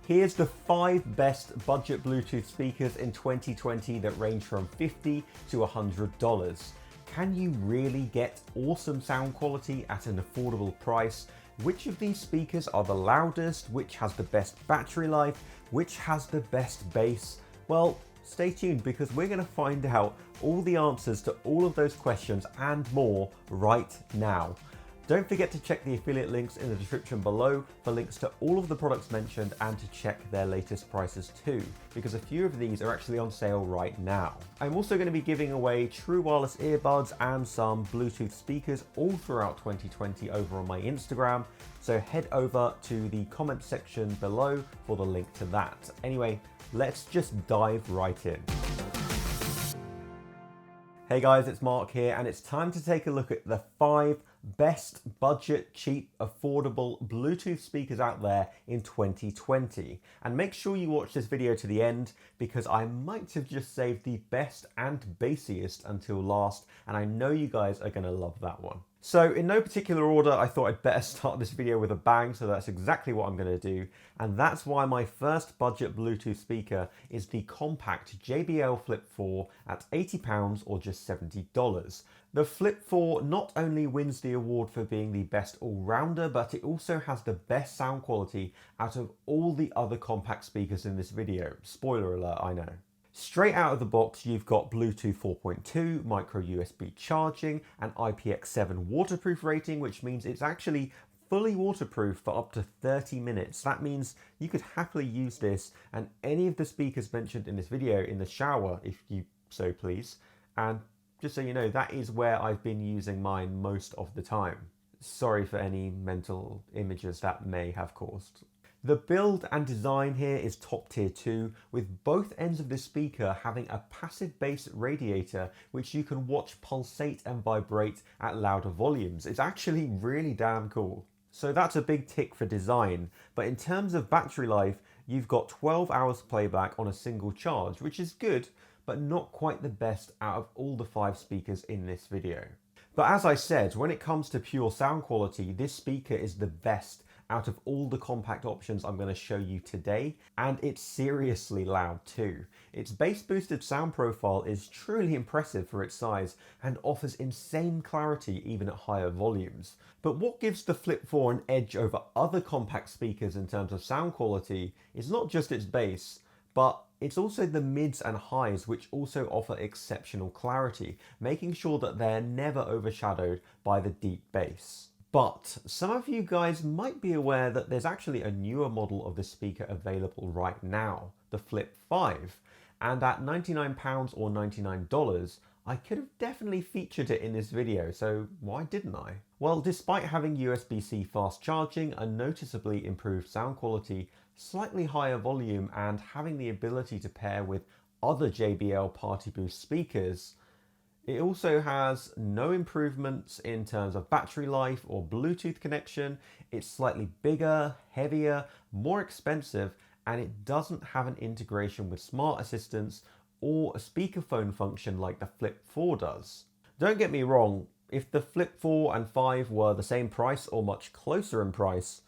Here's the 5 best budget Bluetooth speakers in 2020 that range from $50 to $100. Can you really get awesome sound quality at an affordable price? Which of these speakers are the loudest? Which has the best battery life? Which has the best bass? Well, stay tuned because we're going to find out all the answers to all of those questions and more right now. Don't forget to check the affiliate links in the description below for links to all of the products mentioned and to check their latest prices too, because a few of these are actually on sale right now. I'm also going to be giving away true wireless earbuds and some Bluetooth speakers all throughout 2020 over on my Instagram, so head over to the comment section below for the link to that. Anyway, let's just dive right in. Hey guys, it's Mark here, and it's time to take a look at the 5 best budget, cheap, affordable Bluetooth speakers out there in 2020. And make sure you watch this video to the end because I might have just saved the best and bassiest until last, and I know you guys are going to love that one. So in no particular order, I thought I'd better start this video with a bang, so that's exactly what I'm going to do. And that's why my first budget Bluetooth speaker is the compact JBL Flip 4 at £80 or just $70. The Flip 4 not only wins the award for being the best all-rounder, but it also has the best sound quality out of all the other compact speakers in this video. Spoiler alert, I know. Straight out of the box, you've got Bluetooth 4.2, micro USB charging, and IPX7 waterproof rating, which means it's actually fully waterproof for up to 30 minutes. That means you could happily use this and any of the speakers mentioned in this video in the shower, if you so please. And just so you know, that is where I've been using mine most of the time. Sorry for any mental images that may have caused. The build and design here is top tier too, with both ends of the speaker having a passive bass radiator which you can watch pulsate and vibrate at louder volumes. It's actually really damn cool. So that's a big tick for design, but in terms of battery life, you've got 12 hours playback on a single charge, which is good, but not quite the best out of all the 5 speakers in this video. But as I said, when it comes to pure sound quality, this speaker is the best out of all the compact options I'm going to show you today, and it's seriously loud too. Its bass boosted sound profile is truly impressive for its size and offers insane clarity even at higher volumes. But what gives the Flip 4 an edge over other compact speakers in terms of sound quality is not just its bass, but it's also the mids and highs, which also offer exceptional clarity, making sure that they're never overshadowed by the deep bass. But some of you guys might be aware that there's actually a newer model of the speaker available right now, the Flip 5. And at £99 or $99, I could have definitely featured it in this video, so why didn't I? Well, despite having USB-C fast charging, a noticeably improved sound quality, slightly higher volume, and having the ability to pair with other JBL Party Boost speakers, it also has no improvements in terms of battery life or Bluetooth connection. It's slightly bigger, heavier, more expensive, and it doesn't have an integration with smart assistants or a speakerphone function like the Flip 4 does. Don't get me wrong, if the Flip 4 and 5 were the same price or much closer in price,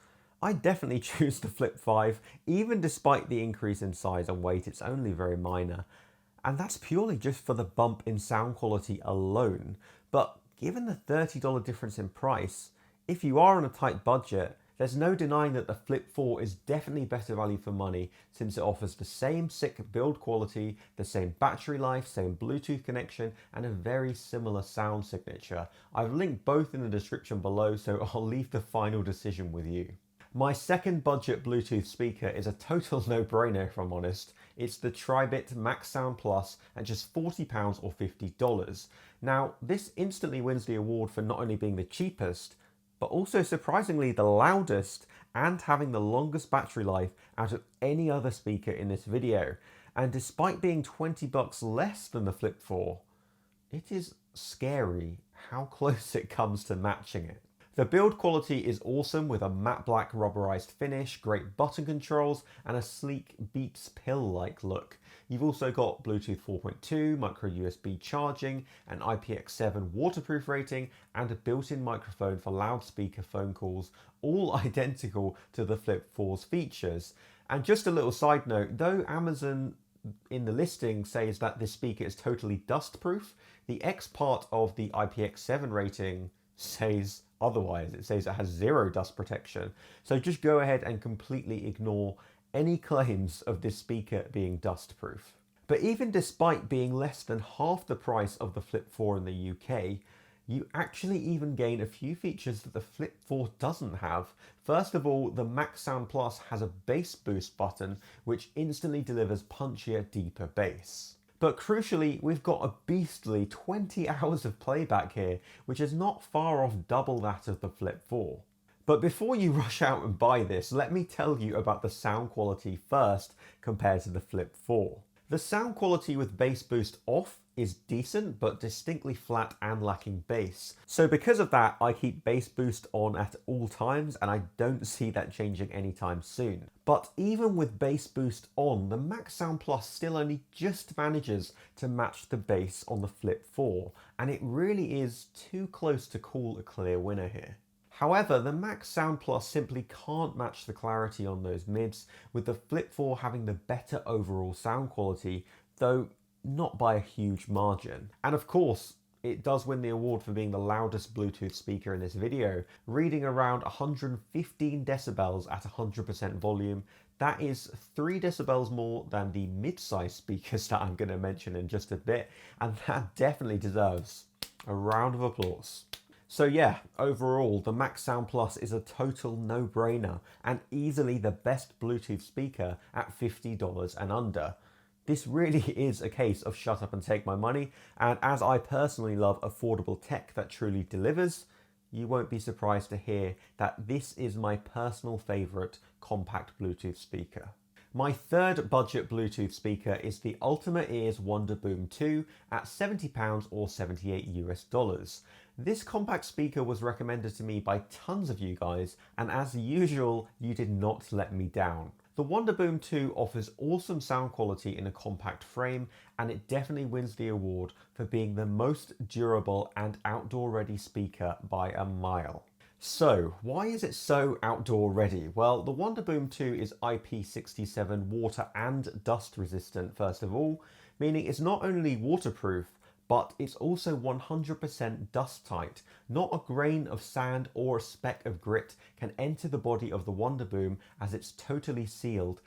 I'd definitely choose the Flip 5, even despite the increase in size and weight. It's only very minor. And that's purely just for the bump in sound quality alone. But given the $30 difference in price, if you are on a tight budget, there's no denying that the Flip 4 is definitely better value for money since it offers the same sick build quality, the same battery life, same Bluetooth connection, and a very similar sound signature. I've linked both in the description below, so I'll leave the final decision with you. My second budget Bluetooth speaker is a total no-brainer if I'm honest. It's the Tribit Maxsound Plus at just £40 or $50. Now, this instantly wins the award for not only being the cheapest, but also surprisingly the loudest and having the longest battery life out of any other speaker in this video. And despite being $20 less than the Flip 4, it is scary how close it comes to matching it. The build quality is awesome with a matte black rubberized finish, great button controls, and a sleek Beats pill-like look. You've also got Bluetooth 4.2, micro USB charging, an IPX7 waterproof rating, and a built-in microphone for loudspeaker phone calls, all identical to the Flip 4's features. And just a little side note, though Amazon in the listing says that this speaker is totally dust proof, the X part of the IPX7 rating says otherwise. It says it has 0 dust protection. So just go ahead and completely ignore any claims of this speaker being dust proof. But even despite being less than half the price of the Flip 4 in the UK, you actually even gain a few features that the Flip 4 doesn't have. First of all, the Maxsound Plus has a bass boost button, which instantly delivers punchier, deeper bass. But crucially, we've got a beastly 20 hours of playback here, which is not far off double that of the Flip 4. But before you rush out and buy this, let me tell you about the sound quality first compared to the Flip 4. The sound quality with bass boost off is decent, but distinctly flat and lacking bass. So because of that, I keep bass boost on at all times, and I don't see that changing anytime soon. But even with bass boost on, the Maxsound Plus still only just manages to match the bass on the Flip 4, and it really is too close to call a clear winner here. However, the Maxsound Plus simply can't match the clarity on those mids, with the Flip 4 having the better overall sound quality, though not by a huge margin. And of course, it does win the award for being the loudest Bluetooth speaker in this video, reading around 115 decibels at 100% volume. That is 3 decibels more than the mid-size speakers that I'm going to mention in just a bit, and that definitely deserves a round of applause. So yeah, overall, the Maxsound Plus is a total no-brainer and easily the best Bluetooth speaker at $50 and under. This really is a case of shut up and take my money, and as I personally love affordable tech that truly delivers, you won't be surprised to hear that this is my personal favourite compact Bluetooth speaker. My third budget Bluetooth speaker is the Ultima Ears Wonderboom 2 at £70 or $78 US. This compact speaker was recommended to me by tons of you guys, and as usual, you did not let me down. The Wonderboom 2 offers awesome sound quality in a compact frame, and it definitely wins the award for being the most durable and outdoor ready speaker by a mile. So, why is it so outdoor ready? Well, the Wonderboom 2 is IP67 water and dust resistant first of all, meaning it's not only waterproof, but it's also 100% dust tight. Not a grain of sand or a speck of grit can enter the body of the Wonderboom as it's totally sealed.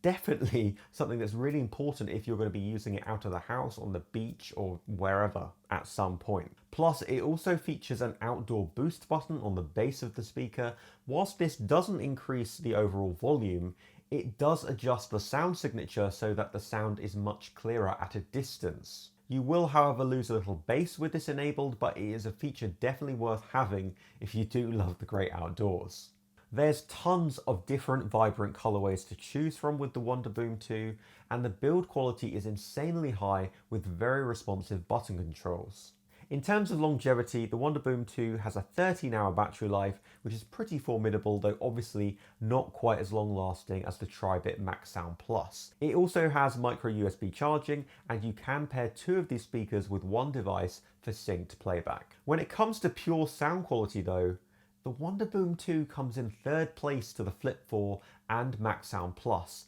Definitely something that's really important if you're going to be using it out of the house, on the beach or wherever at some point. Plus, it also features an outdoor boost button on the base of the speaker. Whilst this doesn't increase the overall volume, it does adjust the sound signature so that the sound is much clearer at a distance. You will, however, lose a little bass with this enabled, but it is a feature definitely worth having if you do love the great outdoors. There's tons of different vibrant colorways to choose from with the Wonderboom 2, and the build quality is insanely high with very responsive button controls. In terms of longevity, the Wonderboom 2 has a 13-hour battery life, which is pretty formidable, though obviously not quite as long lasting as the Tribit Maxsound Plus. It also has micro USB charging, and you can pair 2 of these speakers with one device for synced playback. When it comes to pure sound quality though, the Wonderboom 2 comes in 3rd place to the Flip 4 and Maxsound Plus,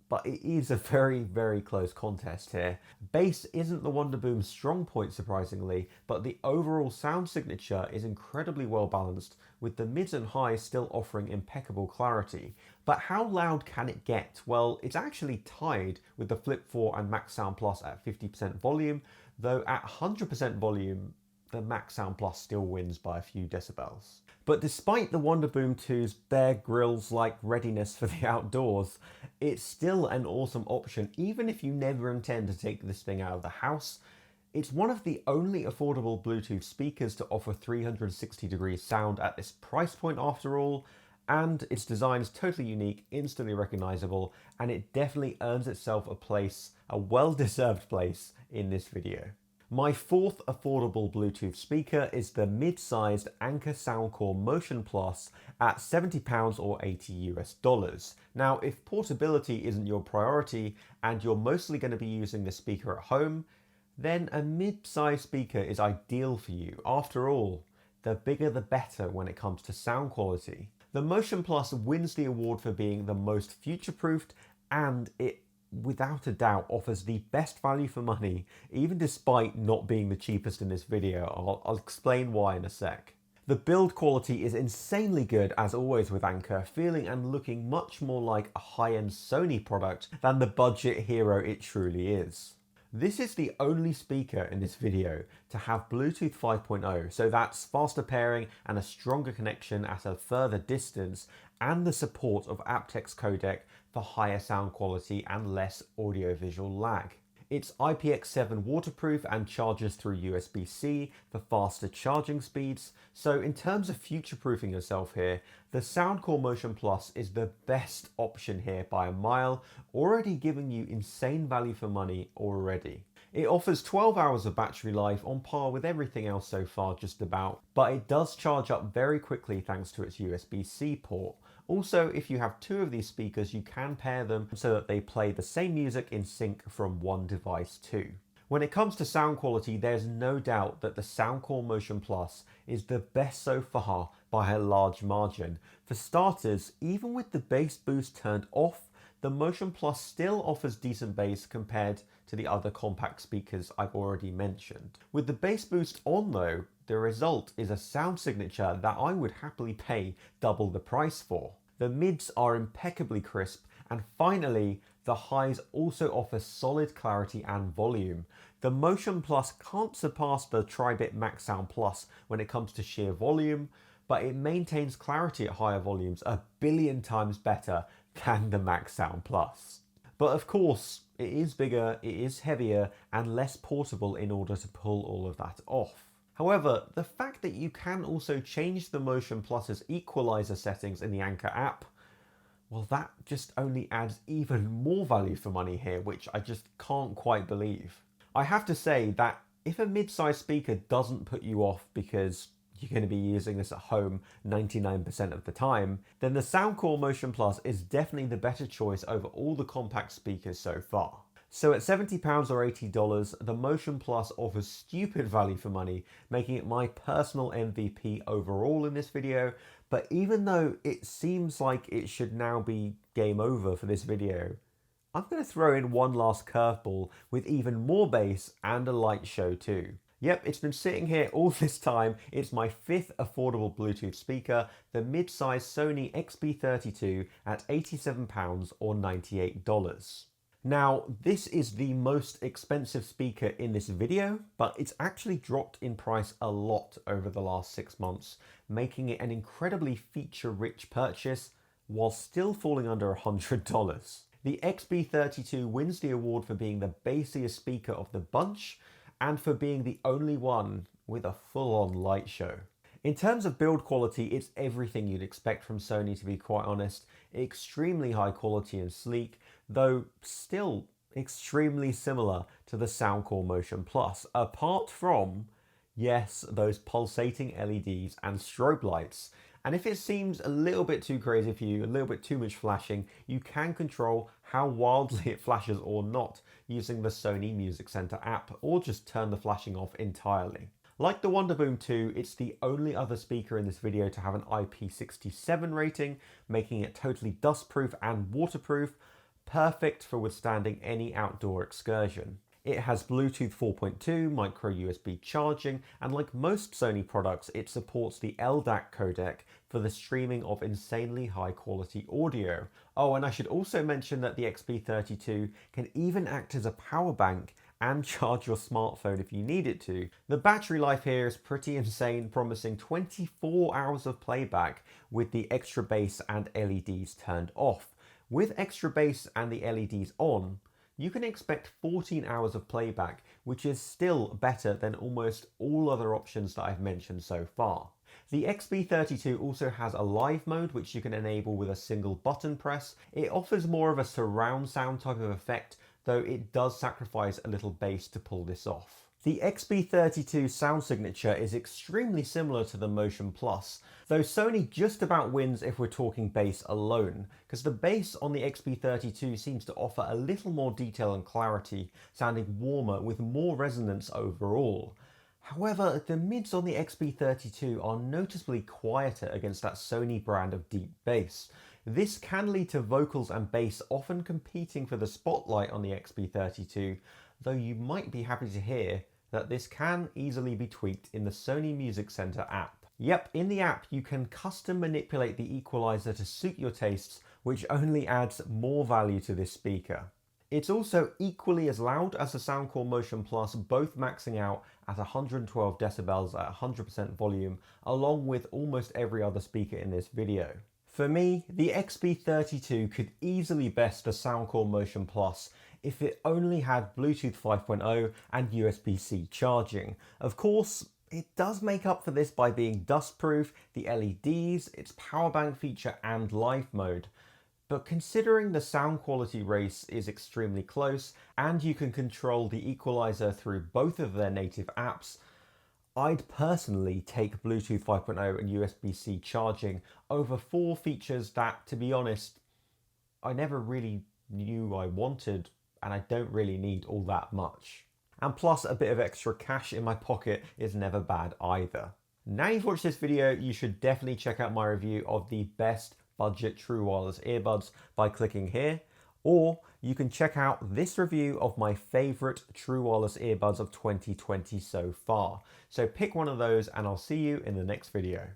but it is a very, very close contest here. Bass isn't the Wonderboom's strong point, surprisingly, but the overall sound signature is incredibly well balanced, with the mids and highs still offering impeccable clarity. But how loud can it get? Well, it's actually tied with the Flip 4 and Maxsound Plus at 50% volume, though at 100% volume, the Maxsound Plus still wins by a few decibels. But despite the Wonderboom 2's Bear Grylls-like readiness for the outdoors, it's still an awesome option even if you never intend to take this thing out of the house. It's one of the only affordable Bluetooth speakers to offer 360-degree sound at this price point after all, and its design is totally unique, instantly recognizable, and it definitely earns itself a place, a well-deserved place, in this video. My 4th affordable Bluetooth speaker is the mid-sized Anker Soundcore Motion Plus at £70 or $80 US. Now, if portability isn't your priority and you're mostly going to be using the speaker at home, then a mid-sized speaker is ideal for you. After all, the bigger the better when it comes to sound quality. The Motion Plus wins the award for being the most future-proofed, and it without a doubt offers the best value for money, even despite not being the cheapest in this video. I'll explain why in a sec. The build quality is insanely good, as always with Anker, feeling and looking much more like a high-end Sony product than the budget hero it truly is. This is the only speaker in this video to have Bluetooth 5.0, so that's faster pairing and a stronger connection at a further distance, and the support of aptX codec for higher sound quality and less audiovisual lag. It's IPX7 waterproof and charges through USB-C for faster charging speeds, so in terms of future-proofing yourself here, the Soundcore Motion Plus is the best option here by a mile, already giving you insane value for money already. It offers 12 hours of battery life, on par with everything else so far just about, but it does charge up very quickly thanks to its USB-C port. Also, if you have two of these speakers, you can pair them so that they play the same music in sync from one device too. When it comes to sound quality, there's no doubt that the Soundcore Motion Plus is the best so far by a large margin. For starters, even with the bass boost turned off, the Motion Plus still offers decent bass compared to the other compact speakers I've already mentioned. With the bass boost on though, the result is a sound signature that I would happily pay double the price for. The mids are impeccably crisp, and finally, the highs also offer solid clarity and volume. The Motion Plus can't surpass the Tribit Maxsound Plus when it comes to sheer volume, but it maintains clarity at higher volumes a billion times better than the Maxsound Plus. But of course, it is bigger, it is heavier, and less portable in order to pull all of that off. However, the fact that you can also change the Motion Plus's equalizer settings in the Anker app, well, that just only adds even more value for money here, which I just can't quite believe. I have to say that if a mid-size speaker doesn't put you off because you're going to be using this at home 99% of the time, then the Soundcore Motion Plus is definitely the better choice over all the compact speakers so far. So at £70 or $80, the Motion Plus offers stupid value for money, making it my personal MVP overall in this video. But even though it seems like it should now be game over for this video, I'm going to throw in one last curveball with even more bass and a light show too. Yep, it's been sitting here all this time. It's my fifth affordable Bluetooth speaker, the mid-size Sony XB-32 at £87 or $98. Now, this is the most expensive speaker in this video, but it's actually dropped in price a lot over the last 6 months, making it an incredibly feature-rich purchase while still falling under $100. The XB-32 wins the award for being the bassiest speaker of the bunch and for being the only one with a full-on light show. In terms of build quality, it's everything you'd expect from Sony, to be quite honest. Extremely high quality and sleek, though still extremely similar to the Soundcore Motion Plus, apart from, yes, those pulsating LEDs and strobe lights. And if it seems a little bit too crazy for you, a little bit too much flashing, you can control how wildly it flashes or not using the Sony Music Center app, or just turn the flashing off entirely. Like the Wonderboom 2, it's the only other speaker in this video to have an IP67 rating, making it totally dustproof and waterproof, perfect for withstanding any outdoor excursion. It has Bluetooth 4.2, micro USB charging, and like most Sony products, it supports the LDAC codec for the streaming of insanely high quality audio. Oh, and I should also mention that the XB-32 can even act as a power bank and charge your smartphone if you need it to. The battery life here is pretty insane, promising 24 hours of playback with the extra bass and LEDs turned off. With extra bass and the LEDs on, you can expect 14 hours of playback, which is still better than almost all other options that I've mentioned so far. The XB-32 also has a live mode, which you can enable with a single button press. It offers more of a surround sound type of effect, though it does sacrifice a little bass to pull this off. The XB-32 sound signature is extremely similar to the Motion Plus, though Sony just about wins if we're talking bass alone, because the bass on the XB-32 seems to offer a little more detail and clarity, sounding warmer with more resonance overall. However, the mids on the XB-32 are noticeably quieter against that Sony brand of deep bass. This can lead to vocals and bass often competing for the spotlight on the XB-32, though you might be happy to hear that this can easily be tweaked in the Sony Music Center app. Yep, in the app you can custom manipulate the equalizer to suit your tastes, which only adds more value to this speaker. It's also equally as loud as the Soundcore Motion Plus, both maxing out at 112 decibels at 100% volume, along with almost every other speaker in this video. For me, the XB-32 could easily best the Soundcore Motion Plus if it only had Bluetooth 5.0 and USB-C charging. Of course, it does make up for this by being dustproof, the LEDs, its power bank feature and live mode. But considering the sound quality race is extremely close and you can control the equalizer through both of their native apps, I'd personally take Bluetooth 5.0 and USB-C charging over four features that, to be honest, I never really knew I wanted, and I don't really need all that much. And plus, a bit of extra cash in my pocket is never bad either. Now you've watched this video, you should definitely check out my review of the best budget true wireless earbuds by clicking here, or you can check out this review of my favorite true wireless earbuds of 2020 so far. So pick one of those and I'll see you in the next video.